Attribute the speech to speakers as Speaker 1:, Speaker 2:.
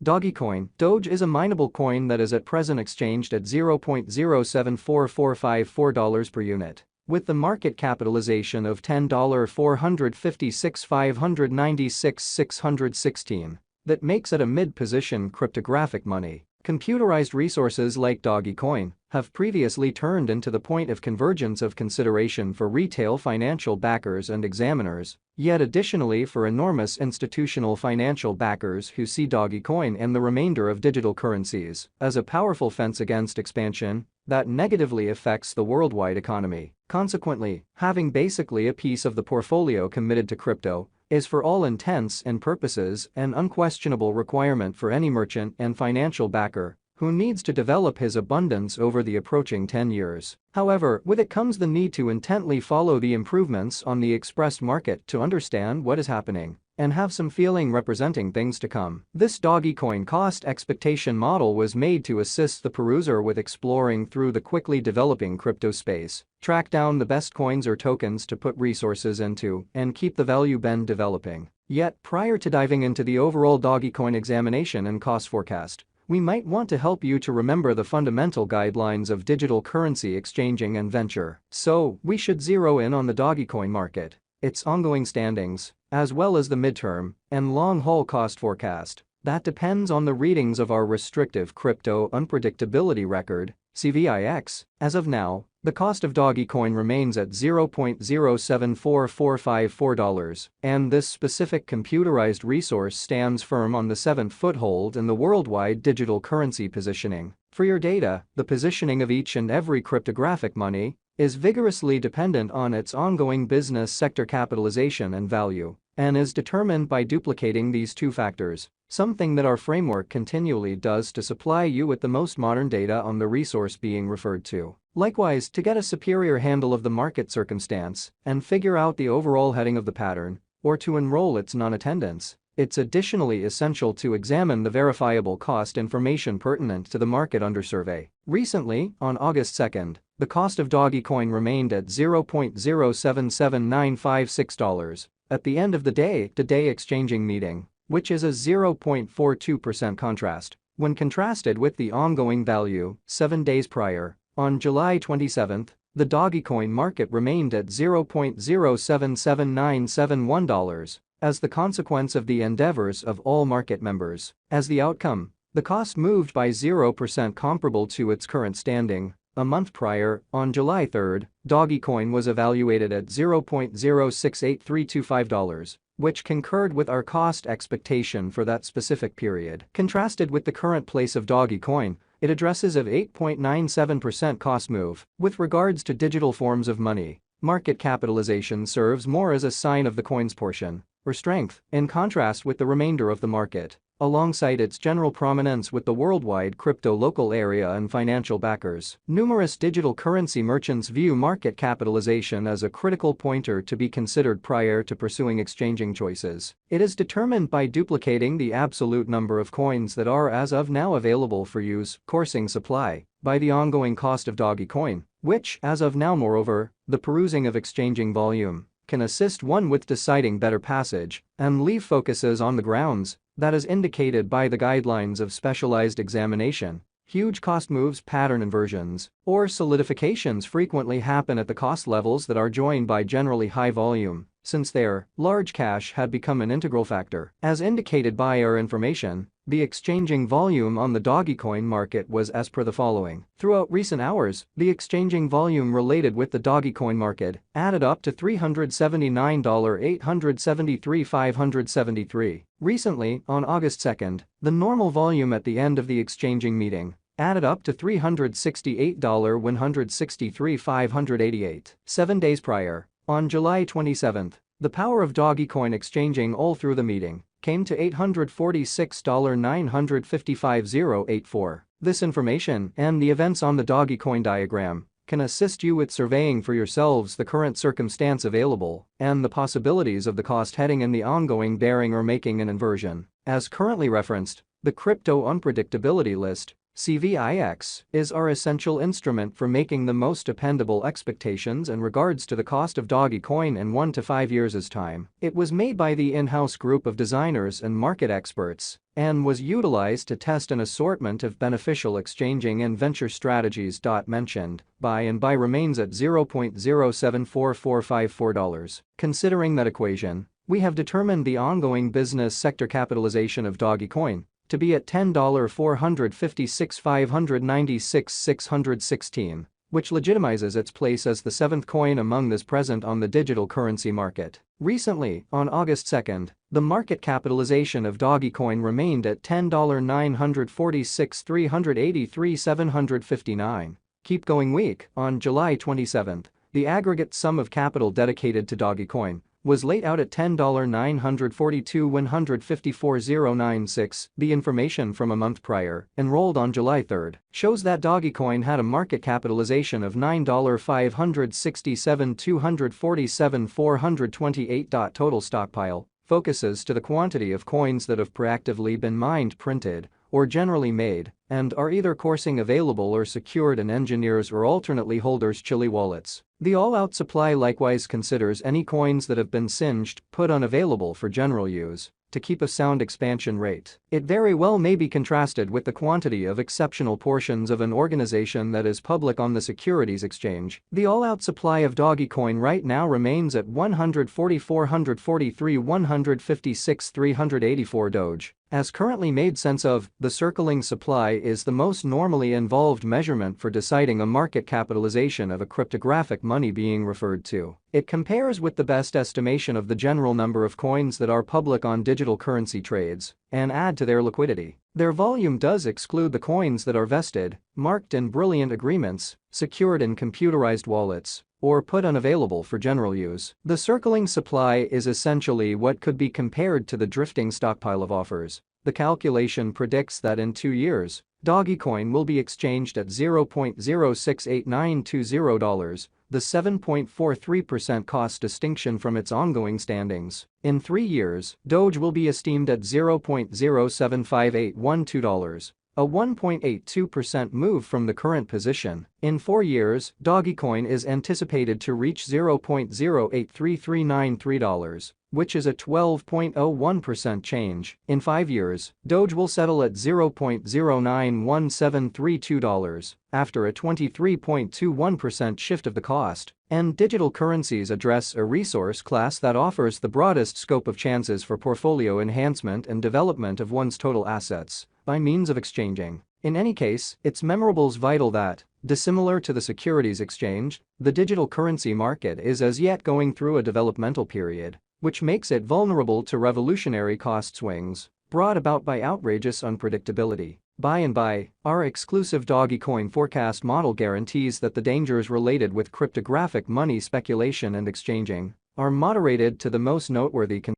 Speaker 1: Dogecoin. Doge is a mineable coin that is at present exchanged at $0.074454 per unit, with the market capitalization of $10,456,596,616. That makes it a mid-position cryptographic money. Computerized resources like Dogecoin have previously turned into the point of convergence of consideration for retail financial backers and examiners, yet additionally for enormous institutional financial backers who see Dogecoin and the remainder of digital currencies as a powerful fence against expansion that negatively affects the worldwide economy. Consequently, having basically a piece of the portfolio committed to crypto is for all intents and purposes an unquestionable requirement for any merchant and financial backer who needs to develop his abundance over the approaching 10 years. However, with it comes the need to intently follow the improvements on the expressed market to understand what is happening and have some feeling representing things to come. This Dogecoin cost expectation model was made to assist the peruser with exploring through the quickly developing crypto space, track down the best coins or tokens to put resources into, and keep the value bend developing. Yet, prior to diving into the overall Dogecoin examination and cost forecast, we might want to help you to remember the fundamental guidelines of digital currency exchanging and venture. So, we should zero in on the Dogecoin market, its ongoing standings, as well as the midterm and long-haul cost forecast. That depends on the readings of our restrictive crypto unpredictability record, CVIX. As of now, the cost of Dogecoin remains at $0.074454, and this specific computerized resource stands firm on the 7th foothold in the worldwide digital currency positioning. For your data, the positioning of each and every cryptographic money is vigorously dependent on its ongoing business sector capitalization and value, and is determined by duplicating these two factors, something that our framework continually does to supply you with the most modern data on the resource being referred to. Likewise, to get a superior handle of the market circumstance and figure out the overall heading of the pattern, or to enroll its non-attendance, it's additionally essential to examine the verifiable cost information pertinent to the market under survey. Recently, on August 2nd, the cost of Dogecoin remained at $0.077956 at the end of the day-to-day exchanging meeting, which is a 0.42% contrast when contrasted with the ongoing value 7 days prior. On July 27, the Dogecoin market remained at $0.077971 as the consequence of the endeavors of all market members. As the outcome, the cost moved by 0% comparable to its current standing. A month prior, on July 3, Dogecoin was evaluated at $0.068325, which concurred with our cost expectation for that specific period. Contrasted with the current place of Dogecoin, it addresses an 8.97% cost move. With regards to digital forms of money, market capitalization serves more as a sign of the coin's portion or strength, in contrast with the remainder of the market, alongside its general prominence with the worldwide crypto local area and financial backers. Numerous digital currency merchants view market capitalization as a critical pointer to be considered prior to pursuing exchanging choices. It is determined by duplicating the absolute number of coins that are as of now available for use, coursing supply, by the ongoing cost of Dogecoin, which, as of now moreover, the perusing of exchanging volume can assist one with deciding better passage and leave focuses on the grounds that is indicated by the guidelines of specialized examination. Huge cost moves, pattern inversions, or solidifications frequently happen at the cost levels that are joined by generally high volume, since there, large cash had become an integral factor. As indicated by our information, the exchanging volume on the Dogecoin market was as per the following. Throughout recent hours, the exchanging volume related with the Dogecoin market added up to $379,873,573. Recently, on August 2nd, the normal volume at the end of the exchanging meeting added up to $368,163,588. 7 days prior, on July 27, the power of Dogecoin exchanging all through the meeting came to $846,955,084. This information and the events on the Dogecoin diagram can assist you with surveying for yourselves the current circumstance available and the possibilities of the cost heading in the ongoing bearing or making an inversion. As currently referenced, the crypto unpredictability list CVIX is our essential instrument for making the most dependable expectations in regards to the cost of Dogecoin in 1 to 5 years' time. It was made by the in-house group of designers and market experts and was utilized to test an assortment of beneficial exchanging and venture strategies. Mentioned buy and buy remains at $0.074454. Considering that equation, we have determined the ongoing business sector capitalization of Dogecoin to be at $10,456,596,616, which legitimizes its place as the seventh coin among those present on the digital currency market. Recently, on August 2nd, the market capitalization of Dogecoin remained at $10,946,383,759. Keep going week. On July 27th, the aggregate sum of capital dedicated to Dogecoin was laid out at $10,942,154,096. The information from a month prior, enrolled on July 3rd, shows that Dogecoin had a market capitalization of $9,567,247,428. Total stockpile focuses to the quantity of coins that have proactively been mined, printed, or generally made, and are either coursing available or secured in engineers' or alternately holders' chili wallets. The all-out supply likewise considers any coins that have been singed, put unavailable for general use, to keep a sound expansion rate. It very well may be contrasted with the quantity of exceptional portions of an organization that is public on the securities exchange. The all-out supply of Dogecoin right now remains at 144,156,384 Doge. As currently made sense of, the circling supply is the most normally involved measurement for deciding a market capitalization of a cryptographic money being referred to. It compares with the best estimation of the general number of coins that are public on digital currency trades and add to their liquidity. Their volume does exclude the coins that are vested, marked in brilliant agreements, secured in computerized wallets, or put unavailable for general use. The circling supply is essentially what could be compared to the drifting stockpile of offers. The calculation predicts that in 2 years, Dogecoin will be exchanged at $0.068920, the 7.43% cost distinction from its ongoing standings. In 3 years, Doge will be esteemed at $0.075812, a 1.82% move from the current position. In 4 years, Dogecoin is anticipated to reach $0.083393, which is a 12.01% change. In 5 years, Doge will settle at $0.091732, after a 23.21% shift of the cost. And digital currencies address a resource class that offers the broadest scope of chances for portfolio enhancement and development of one's total assets by means of exchanging. In any case, it's memorable's vital that, dissimilar to the securities exchange, the digital currency market is as yet going through a developmental period, which makes it vulnerable to revolutionary cost swings brought about by outrageous unpredictability. By and by, our exclusive Dogecoin forecast model guarantees that the dangers related with cryptographic money speculation and exchanging are moderated to the most noteworthy